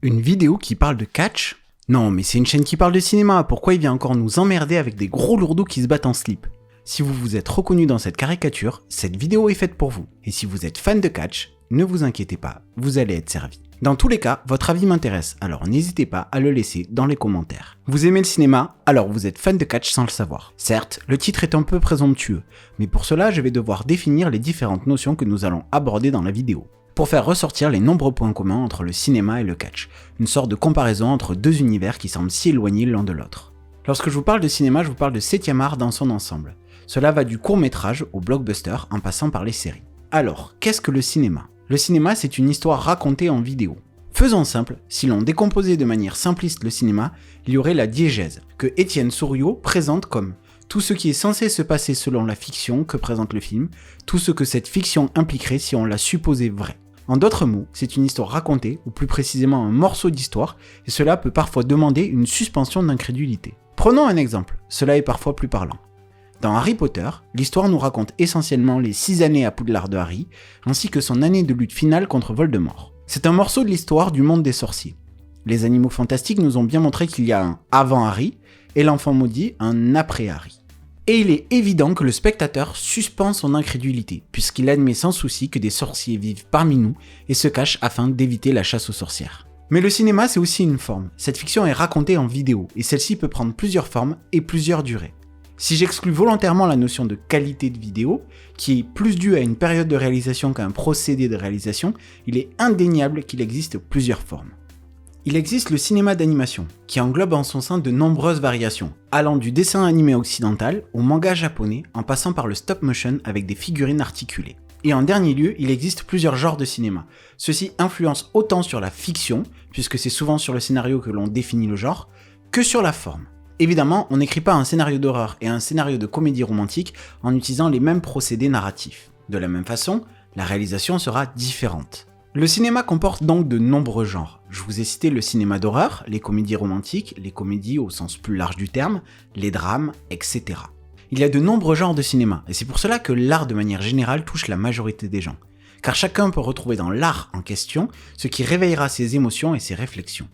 Une vidéo qui parle de catch? Non, mais c'est une chaîne qui parle de cinéma, pourquoi il vient encore nous emmerder avec des gros lourdeaux qui se battent en slip? Si vous vous êtes reconnu dans cette caricature, cette vidéo est faite pour vous. Et si vous êtes fan de catch, ne vous inquiétez pas, vous allez être servi. Dans tous les cas, votre avis m'intéresse, alors n'hésitez pas à le laisser dans les commentaires. Vous aimez le cinéma, alors vous êtes fan de catch sans le savoir. Certes, le titre est un peu présomptueux, mais pour cela je vais devoir définir les différentes notions que nous allons aborder dans la vidéo, pour faire ressortir les nombreux points communs entre le cinéma et le catch, une sorte de comparaison entre deux univers qui semblent si éloignés l'un de l'autre. Lorsque je vous parle de cinéma, je vous parle de 7e art dans son ensemble. Cela va du court-métrage au blockbuster en passant par les séries. Alors, qu'est-ce que le cinéma ? Le cinéma, c'est une histoire racontée en vidéo. Faisons simple, si l'on décomposait de manière simpliste le cinéma, il y aurait la diégèse, que Étienne Souriau présente comme tout ce qui est censé se passer selon la fiction que présente le film, tout ce que cette fiction impliquerait si on la supposait vraie. En d'autres mots, c'est une histoire racontée, ou plus précisément un morceau d'histoire, et cela peut parfois demander une suspension d'incrédulité. Prenons un exemple, cela est parfois plus parlant. Dans Harry Potter, l'histoire nous raconte essentiellement les 6 années à Poudlard de Harry, ainsi que son année de lutte finale contre Voldemort. C'est un morceau de l'histoire du monde des sorciers. Les Animaux Fantastiques nous ont bien montré qu'il y a un avant Harry, et l'Enfant Maudit un après Harry. Et il est évident que le spectateur suspend son incrédulité, puisqu'il admet sans souci que des sorciers vivent parmi nous et se cachent afin d'éviter la chasse aux sorcières. Mais le cinéma, c'est aussi une forme. Cette fiction est racontée en vidéo, et celle-ci peut prendre plusieurs formes et plusieurs durées. Si j'exclus volontairement la notion de qualité de vidéo, qui est plus due à une période de réalisation qu'à un procédé de réalisation, il est indéniable qu'il existe plusieurs formes. Il existe le cinéma d'animation, qui englobe en son sein de nombreuses variations, allant du dessin animé occidental au manga japonais, en passant par le stop motion avec des figurines articulées. Et en dernier lieu, il existe plusieurs genres de cinéma. Ceux-ci influencent autant sur la fiction, puisque c'est souvent sur le scénario que l'on définit le genre, que sur la forme. Évidemment, on n'écrit pas un scénario d'horreur et un scénario de comédie romantique en utilisant les mêmes procédés narratifs. De la même façon, la réalisation sera différente. Le cinéma comporte donc de nombreux genres. Je vous ai cité le cinéma d'horreur, les comédies romantiques, les comédies au sens plus large du terme, les drames, etc. Il y a de nombreux genres de cinéma, et c'est pour cela que l'art de manière générale touche la majorité des gens. Car chacun peut retrouver dans l'art en question ce qui réveillera ses émotions et ses réflexions.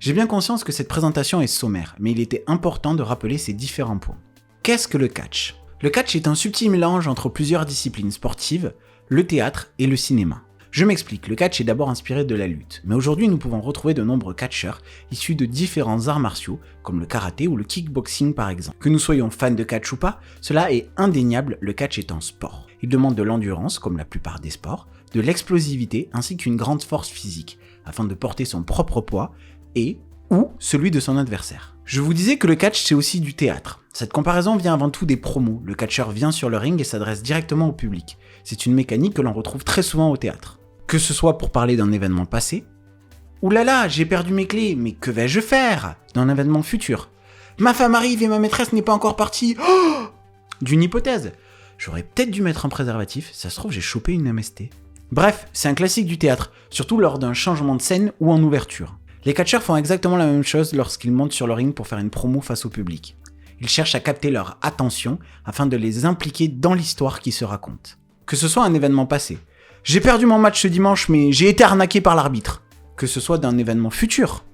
J'ai bien conscience que cette présentation est sommaire, mais il était important de rappeler ces différents points. Qu'est-ce que le catch ? Le catch est un subtil mélange entre plusieurs disciplines sportives, le théâtre et le cinéma. Je m'explique, le catch est d'abord inspiré de la lutte, mais aujourd'hui nous pouvons retrouver de nombreux catcheurs issus de différents arts martiaux, comme le karaté ou le kickboxing par exemple. Que nous soyons fans de catch ou pas, cela est indéniable, le catch est un sport. Il demande de l'endurance, comme la plupart des sports, de l'explosivité ainsi qu'une grande force physique, afin de porter son propre poids, ou celui de son adversaire. Je vous disais que le catch c'est aussi du théâtre. Cette comparaison vient avant tout des promos. Le catcheur vient sur le ring et s'adresse directement au public. C'est une mécanique que l'on retrouve très souvent au théâtre. Que ce soit pour parler d'un événement passé, « Ouh là là, j'ai perdu mes clés, mais que vais-je faire ?» d'un événement futur. « Ma femme arrive et ma maîtresse n'est pas encore partie. Oh !» d'une hypothèse. « J'aurais peut-être dû mettre un préservatif, ça se trouve j'ai chopé une MST. » Bref, c'est un classique du théâtre, surtout lors d'un changement de scène ou en ouverture. Les catcheurs font exactement la même chose lorsqu'ils montent sur le ring pour faire une promo face au public. Ils cherchent à capter leur attention afin de les impliquer dans l'histoire qui se raconte. Que ce soit un événement passé. J'ai perdu mon match ce dimanche mais j'ai été arnaqué par l'arbitre. Que ce soit d'un événement futur.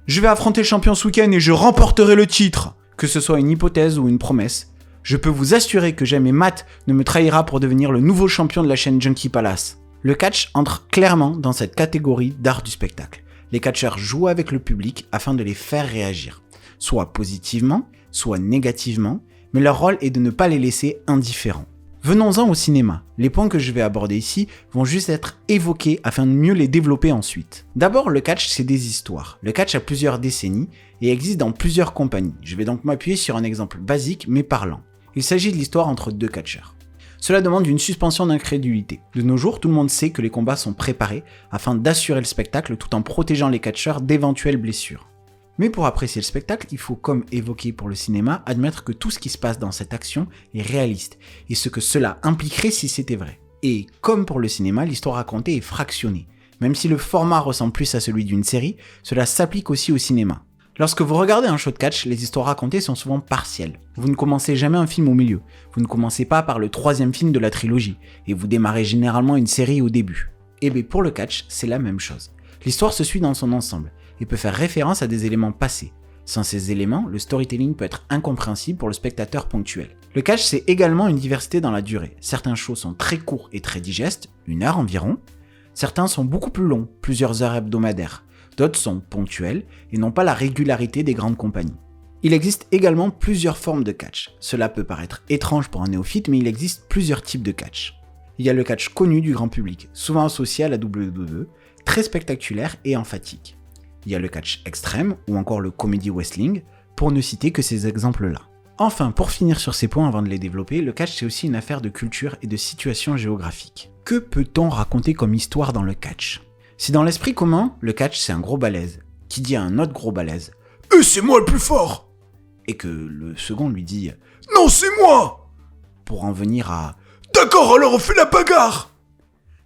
Je vais affronter le champion ce week-end et je remporterai le titre. Que ce soit une hypothèse ou une promesse. Je peux vous assurer que jamais Matt ne me trahira pour devenir le nouveau champion de la chaîne Junkie Palace. Le catch entre clairement dans cette catégorie d'art du spectacle. Les catcheurs jouent avec le public afin de les faire réagir, soit positivement, soit négativement, mais leur rôle est de ne pas les laisser indifférents. Venons-en au cinéma. Les points que je vais aborder ici vont juste être évoqués afin de mieux les développer ensuite. D'abord, le catch, c'est des histoires. Le catch a plusieurs décennies et existe dans plusieurs compagnies. Je vais donc m'appuyer sur un exemple basique mais parlant. Il s'agit de l'histoire entre deux catcheurs. Cela demande une suspension d'incrédulité. De nos jours, tout le monde sait que les combats sont préparés afin d'assurer le spectacle tout en protégeant les catcheurs d'éventuelles blessures. Mais pour apprécier le spectacle, il faut, comme évoqué pour le cinéma, admettre que tout ce qui se passe dans cette action est réaliste, et ce que cela impliquerait si c'était vrai. Et comme pour le cinéma, l'histoire racontée est fractionnée. Même si le format ressemble plus à celui d'une série, cela s'applique aussi au cinéma. Lorsque vous regardez un show de catch, les histoires racontées sont souvent partielles. Vous ne commencez jamais un film au milieu, vous ne commencez pas par le 3e film de la trilogie, et vous démarrez généralement une série au début. Et bien pour le catch, c'est la même chose. L'histoire se suit dans son ensemble et peut faire référence à des éléments passés. Sans ces éléments, le storytelling peut être incompréhensible pour le spectateur ponctuel. Le catch, c'est également une diversité dans la durée. Certains shows sont très courts et très digestes, 1 heure environ. Certains sont beaucoup plus longs, plusieurs heures hebdomadaires. D'autres sont ponctuels et n'ont pas la régularité des grandes compagnies. Il existe également plusieurs formes de catch. Cela peut paraître étrange pour un néophyte, mais il existe plusieurs types de catch. Il y a le catch connu du grand public, souvent associé à la WWE, très spectaculaire et emphatique. Il y a le catch extrême ou encore le comedy wrestling, pour ne citer que ces exemples-là. Enfin, pour finir sur ces points avant de les développer, le catch c'est aussi une affaire de culture et de situation géographique. Que peut-on raconter comme histoire dans le catch ? Si dans l'esprit commun, le catch c'est un gros balèze, qui dit à un autre gros balèze « c'est moi le plus fort !» et que le second lui dit « Non, c'est moi !» pour en venir à « D'accord, alors on fait la bagarre !»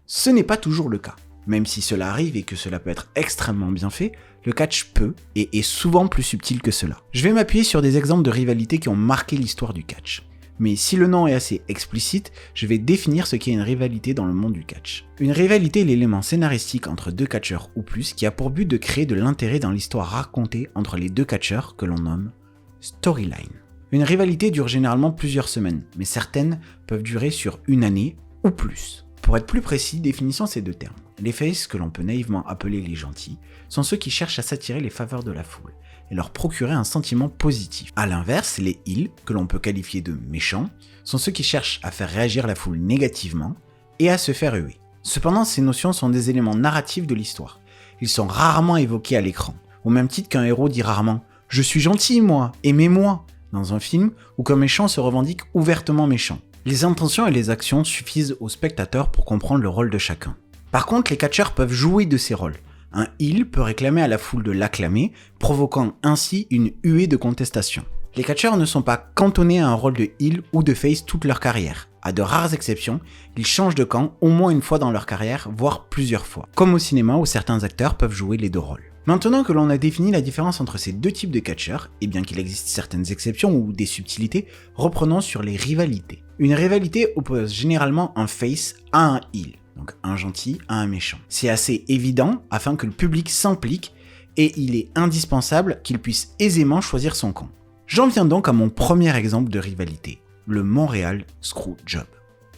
Ce n'est pas toujours le cas. Même si cela arrive et que cela peut être extrêmement bien fait, le catch peut et est souvent plus subtil que cela. Je vais m'appuyer sur des exemples de rivalités qui ont marqué l'histoire du catch. Mais si le nom est assez explicite, je vais définir ce qu'est une rivalité dans le monde du catch. Une rivalité est l'élément scénaristique entre deux catcheurs ou plus qui a pour but de créer de l'intérêt dans l'histoire racontée entre les deux catcheurs que l'on nomme storyline. Une rivalité dure généralement plusieurs semaines, mais certaines peuvent durer sur 1 année ou plus. Pour être plus précis, définissons ces deux termes. Les faces, que l'on peut naïvement appeler les gentils, sont ceux qui cherchent à s'attirer les faveurs de la foule et leur procurer un sentiment positif. A l'inverse, les heels, que l'on peut qualifier de méchants, sont ceux qui cherchent à faire réagir la foule négativement et à se faire huer. Cependant, ces notions sont des éléments narratifs de l'histoire. Ils sont rarement évoqués à l'écran, au même titre qu'un héros dit rarement « Je suis gentil, moi, aimez-moi » dans un film ou qu'un méchant se revendique ouvertement méchant. Les intentions et les actions suffisent aux spectateurs pour comprendre le rôle de chacun. Par contre, les catcheurs peuvent jouer de ces rôles. Un heel peut réclamer à la foule de l'acclamer, provoquant ainsi une huée de contestation. Les catcheurs ne sont pas cantonnés à un rôle de heel ou de face toute leur carrière. À de rares exceptions, ils changent de camp au moins une fois dans leur carrière, voire plusieurs fois. Comme au cinéma où certains acteurs peuvent jouer les deux rôles. Maintenant que l'on a défini la différence entre ces deux types de catcheurs, et bien qu'il existe certaines exceptions ou des subtilités, reprenons sur les rivalités. Une rivalité oppose généralement un face à un heel. Donc un gentil à un méchant. C'est assez évident afin que le public s'implique et il est indispensable qu'il puisse aisément choisir son camp. J'en viens donc à mon premier exemple de rivalité, le Montréal Screwjob.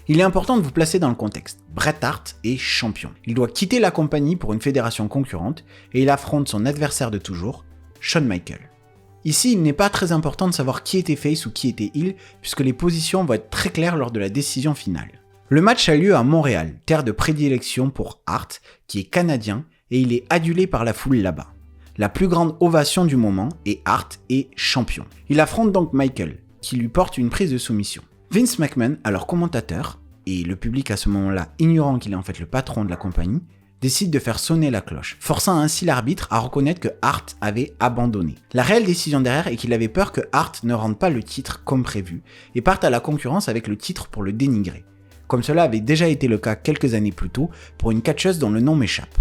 Il est important de vous placer dans le contexte. Bret Hart est champion. Il doit quitter la compagnie pour une fédération concurrente et il affronte son adversaire de toujours, Shawn Michaels. Ici, il n'est pas très important de savoir qui était face ou qui était heel puisque les positions vont être très claires lors de la décision finale. Le match a lieu à Montréal, terre de prédilection pour Hart, qui est canadien, et il est adulé par la foule là-bas. La plus grande ovation du moment, et Hart est champion. Il affronte donc Michaels, qui lui porte une prise de soumission. Vince McMahon, alors commentateur, et le public à ce moment-là ignorant qu'il est en fait le patron de la compagnie, décide de faire sonner la cloche, forçant ainsi l'arbitre à reconnaître que Hart avait abandonné. La réelle décision derrière est qu'il avait peur que Hart ne rende pas le titre comme prévu, et parte à la concurrence avec le titre pour le dénigrer. Comme cela avait déjà été le cas quelques années plus tôt pour une catcheuse dont le nom m'échappe.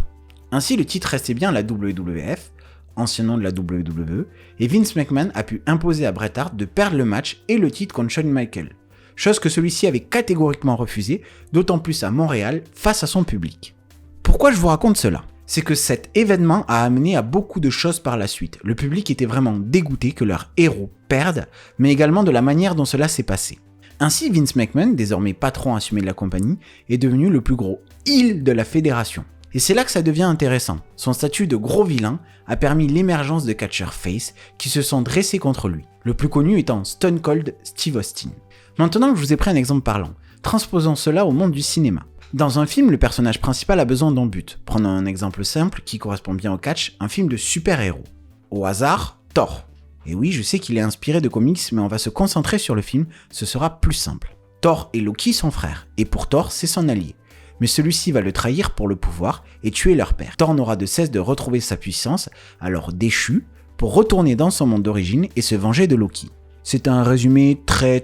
Ainsi, le titre restait bien la WWF, ancien nom de la WWE, et Vince McMahon a pu imposer à Bret Hart de perdre le match et le titre contre Shawn Michaels, chose que celui-ci avait catégoriquement refusée, d'autant plus à Montréal, face à son public. Pourquoi je vous raconte cela ? C'est que cet événement a amené à beaucoup de choses par la suite. Le public était vraiment dégoûté que leur héros perde, mais également de la manière dont cela s'est passé. Ainsi, Vince McMahon, désormais patron assumé de la compagnie, est devenu le plus gros heel de la fédération. Et c'est là que ça devient intéressant. Son statut de gros vilain a permis l'émergence de catcheurs face qui se sont dressés contre lui, le plus connu étant Stone Cold Steve Austin. Maintenant que je vous ai pris un exemple parlant, transposons cela au monde du cinéma. Dans un film, le personnage principal a besoin d'un but. Prenons un exemple simple qui correspond bien au catch, un film de super-héros. Au hasard, Thor. Et oui, je sais qu'il est inspiré de comics, mais on va se concentrer sur le film, ce sera plus simple. Thor et Loki sont frères, et pour Thor, c'est son allié. Mais celui-ci va le trahir pour le pouvoir et tuer leur père. Thor n'aura de cesse de retrouver sa puissance, alors déchu, pour retourner dans son monde d'origine et se venger de Loki. C'est un résumé très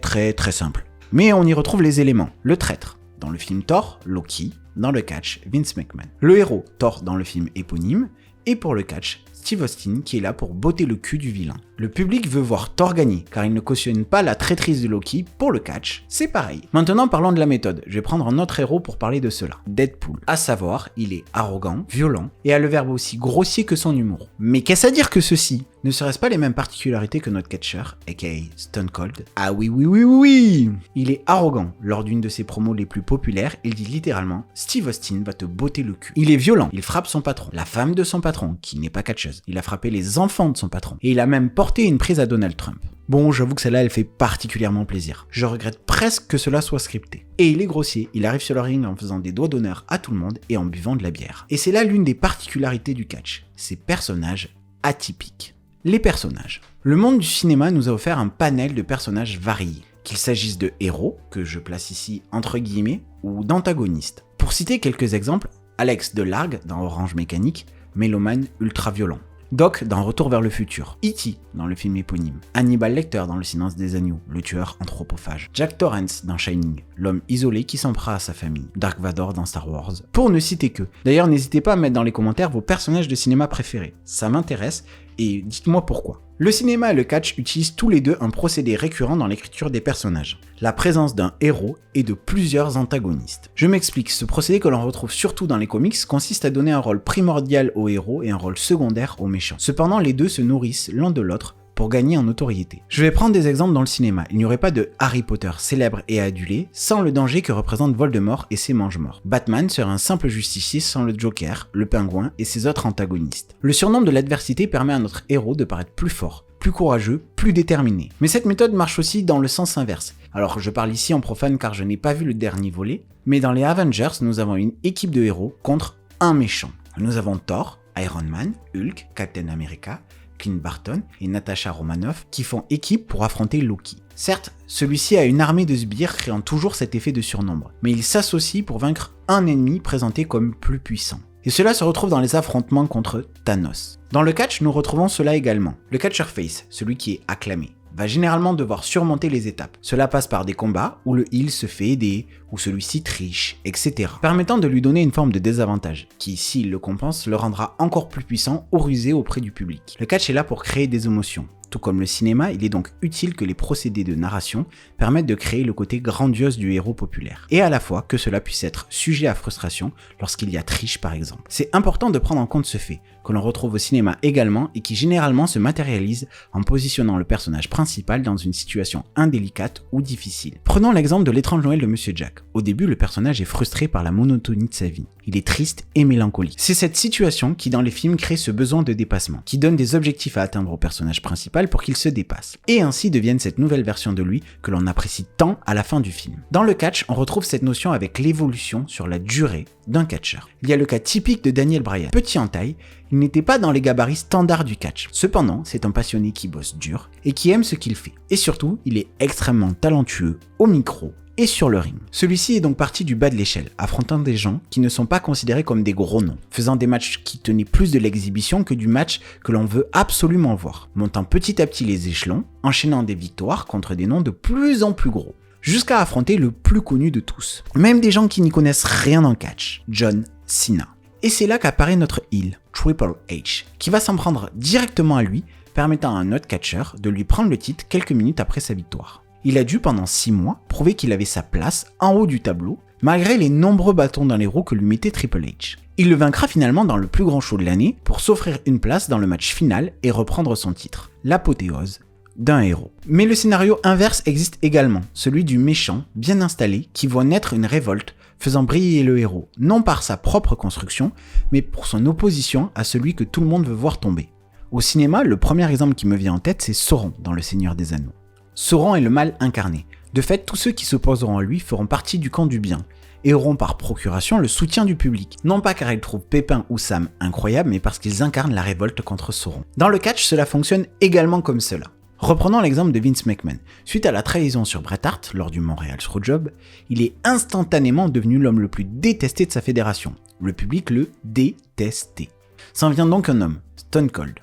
simple. Mais on y retrouve les éléments. Le traître, dans le film Thor, Loki, dans le catch, Vince McMahon. Le héros, Thor dans le film éponyme, et pour le catch, Steve Austin qui est là pour botter le cul du vilain. Le public veut voir Thor gagner, car il ne cautionne pas la traîtrise de Loki. Pour le catch, c'est pareil. Maintenant parlons de la méthode, je vais prendre un autre héros pour parler de cela, Deadpool. À savoir, il est arrogant, violent, et a le verbe aussi grossier que son humour. Mais qu'est-ce à dire que ceci? Ne serait-ce pas les mêmes particularités que notre catcheur, aka Stone Cold? Ah oui. Il est arrogant. Lors d'une de ses promos les plus populaires, il dit littéralement « Steve Austin va te botter le cul ». Il est violent, il frappe son patron, la femme de son patron, qui n'est pas catcheuse. Il a frappé les enfants de son patron. Et il a même porté une prise à Donald Trump. Bon, j'avoue que celle-là, elle fait particulièrement plaisir. Je regrette presque que cela soit scripté. Et il est grossier, il arrive sur le ring en faisant des doigts d'honneur à tout le monde et en buvant de la bière. Et c'est là l'une des particularités du catch, ces personnages atypiques. Les personnages. Le monde du cinéma nous a offert un panel de personnages variés, qu'il s'agisse de héros, que je place ici entre guillemets, ou d'antagonistes. Pour citer quelques exemples, Alex de Largue dans Orange Mécanique, mélomane ultra-violent. Doc dans Retour vers le futur, E.T. dans le film éponyme, Hannibal Lecter dans Le silence des agneaux, le tueur anthropophage, Jack Torrance dans Shining, l'homme isolé qui s'en prend à sa famille, Dark Vador dans Star Wars, pour ne citer que. D'ailleurs, n'hésitez pas à mettre dans les commentaires vos personnages de cinéma préférés, ça m'intéresse, et dites-moi pourquoi. Le cinéma et le catch utilisent tous les deux un procédé récurrent dans l'écriture des personnages, la présence d'un héros et de plusieurs antagonistes. Je m'explique, ce procédé que l'on retrouve surtout dans les comics consiste à donner un rôle primordial au héros et un rôle secondaire aux méchants. Cependant, les deux se nourrissent l'un de l'autre pour gagner en notoriété. Je vais prendre des exemples dans le cinéma. Il n'y aurait pas de Harry Potter célèbre et adulé sans le danger que représentent Voldemort et ses mange-morts. Batman serait un simple justicier sans le Joker, le Pingouin et ses autres antagonistes. Le surnom de l'adversité permet à notre héros de paraître plus fort, plus courageux, plus déterminé. Mais cette méthode marche aussi dans le sens inverse. Alors je parle ici en profane car je n'ai pas vu le dernier volet, mais dans les Avengers, nous avons une équipe de héros contre un méchant. Nous avons Thor, Iron Man, Hulk, Captain America, Clint Barton et Natasha Romanoff qui font équipe pour affronter Loki. Certes, celui-ci a une armée de sbires créant toujours cet effet de surnombre, mais il s'associe pour vaincre un ennemi présenté comme plus puissant. Et cela se retrouve dans les affrontements contre Thanos. Dans le catch, nous retrouvons cela également. Le catcher face, celui qui est acclamé, va généralement devoir surmonter les étapes. Cela passe par des combats où le heel se fait aider, où celui-ci triche, etc. Permettant de lui donner une forme de désavantage, qui, s'il le compense, le rendra encore plus puissant ou rusé auprès du public. Le catch est là pour créer des émotions. Tout comme le cinéma, il est donc utile que les procédés de narration permettent de créer le côté grandiose du héros populaire, et à la fois que cela puisse être sujet à frustration lorsqu'il y a triche par exemple. C'est important de prendre en compte ce fait, que l'on retrouve au cinéma également et qui généralement se matérialise en positionnant le personnage principal dans une situation indélicate ou difficile. Prenons l'exemple de L'étrange Noël de Monsieur Jack. Au début, le personnage est frustré par la monotonie de sa vie. Il est triste et mélancolique. C'est cette situation qui dans les films crée ce besoin de dépassement, qui donne des objectifs à atteindre au personnage principal pour qu'il se dépasse, et ainsi devienne cette nouvelle version de lui que l'on apprécie tant à la fin du film. Dans le catch, on retrouve cette notion avec l'évolution sur la durée d'un catcheur. Il y a le cas typique de Daniel Bryan. Petit en taille, il n'était pas dans les gabarits standards du catch. Cependant, c'est un passionné qui bosse dur et qui aime ce qu'il fait. Et surtout, il est extrêmement talentueux au micro et sur le ring. Celui-ci est donc parti du bas de l'échelle, affrontant des gens qui ne sont pas considérés comme des gros noms, faisant des matchs qui tenaient plus de l'exhibition que du match que l'on veut absolument voir, montant petit à petit les échelons, enchaînant des victoires contre des noms de plus en plus gros, jusqu'à affronter le plus connu de tous, même des gens qui n'y connaissent rien en catch, John Cena. Et c'est là qu'apparaît notre heel, Triple H, qui va s'en prendre directement à lui, permettant à un autre catcheur de lui prendre le titre quelques minutes après sa victoire. Il a dû pendant 6 mois prouver qu'il avait sa place en haut du tableau, malgré les nombreux bâtons dans les roues que lui mettait Triple H. Il le vaincra finalement dans le plus grand show de l'année pour s'offrir une place dans le match final et reprendre son titre, l'apothéose d'un héros. Mais le scénario inverse existe également, celui du méchant bien installé qui voit naître une révolte faisant briller le héros, non par sa propre construction, mais pour son opposition à celui que tout le monde veut voir tomber. Au cinéma, le premier exemple qui me vient en tête, c'est Sauron dans Le Seigneur des Anneaux. Sauron est le mal incarné. De fait, tous ceux qui s'opposeront à lui feront partie du camp du bien, et auront par procuration le soutien du public. Non pas car ils trouvent Pépin ou Sam incroyables, mais parce qu'ils incarnent la révolte contre Sauron. Dans le catch, cela fonctionne également comme cela. Reprenons l'exemple de Vince McMahon. Suite à la trahison sur Bret Hart lors du Montreal Screwjob, il est instantanément devenu l'homme le plus détesté de sa fédération. Le public le détestait. S'en vient donc un homme, Stone Cold.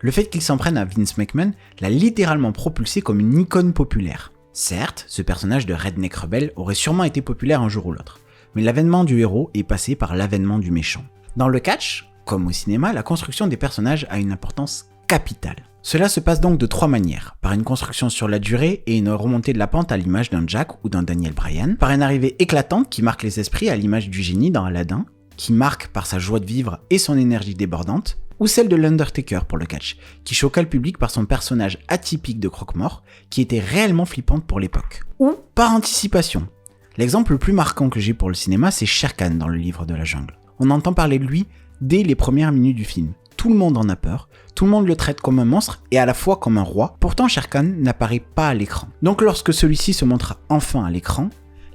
Le fait qu'il s'en prenne à Vince McMahon l'a littéralement propulsé comme une icône populaire. Certes, ce personnage de redneck rebelle aurait sûrement été populaire un jour ou l'autre, mais l'avènement du héros est passé par l'avènement du méchant. Dans le catch, comme au cinéma, la construction des personnages a une importance capitale. Cela se passe donc de 3 manières, par une construction sur la durée et une remontée de la pente à l'image d'un Jack ou d'un Daniel Bryan, par une arrivée éclatante qui marque les esprits à l'image du génie dans Aladdin, qui marque par sa joie de vivre et son énergie débordante, ou celle de l'Undertaker pour le catch, qui choqua le public par son personnage atypique de croque-mort, qui était réellement flippante pour l'époque. Ou par anticipation. L'exemple le plus marquant que j'ai pour le cinéma, c'est Shere Khan dans le livre de la jungle. On entend parler de lui dès les premières minutes du film. Tout le monde en a peur, tout le monde le traite comme un monstre et à la fois comme un roi, pourtant Shere Khan n'apparaît pas à l'écran. Donc lorsque celui-ci se montre enfin à l'écran,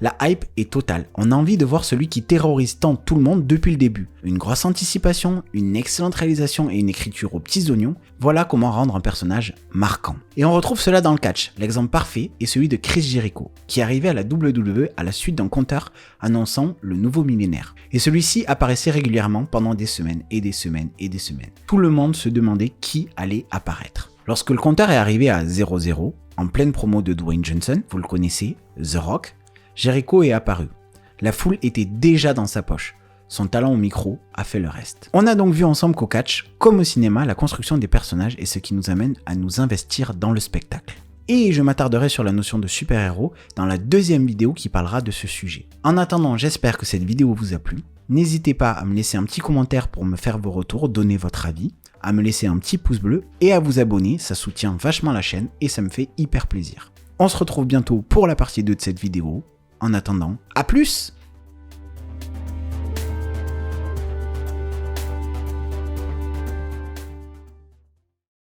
la hype est totale. On a envie de voir celui qui terrorise tant tout le monde depuis le début. Une grosse anticipation, une excellente réalisation et une écriture aux petits oignons, voilà comment rendre un personnage marquant. Et on retrouve cela dans le catch. L'exemple parfait est celui de Chris Jericho, qui est arrivé à la WWE à la suite d'un compteur annonçant le nouveau millénaire. Et celui-ci apparaissait régulièrement pendant des semaines et des semaines et des semaines. Tout le monde se demandait qui allait apparaître. Lorsque le compteur est arrivé à 0-0, en pleine promo de Dwayne Johnson, vous le connaissez, The Rock, Jericho est apparu. La foule était déjà dans sa poche. Son talent au micro a fait le reste. On a donc vu ensemble qu'au catch, comme au cinéma, la construction des personnages est ce qui nous amène à nous investir dans le spectacle. Et je m'attarderai sur la notion de super-héros dans la deuxième vidéo qui parlera de ce sujet. En attendant, j'espère que cette vidéo vous a plu. N'hésitez pas à me laisser un petit commentaire pour me faire vos retours, donner votre avis, à me laisser un petit pouce bleu et à vous abonner, ça soutient vachement la chaîne et ça me fait hyper plaisir. On se retrouve bientôt pour la partie 2 de cette vidéo. En attendant, à plus!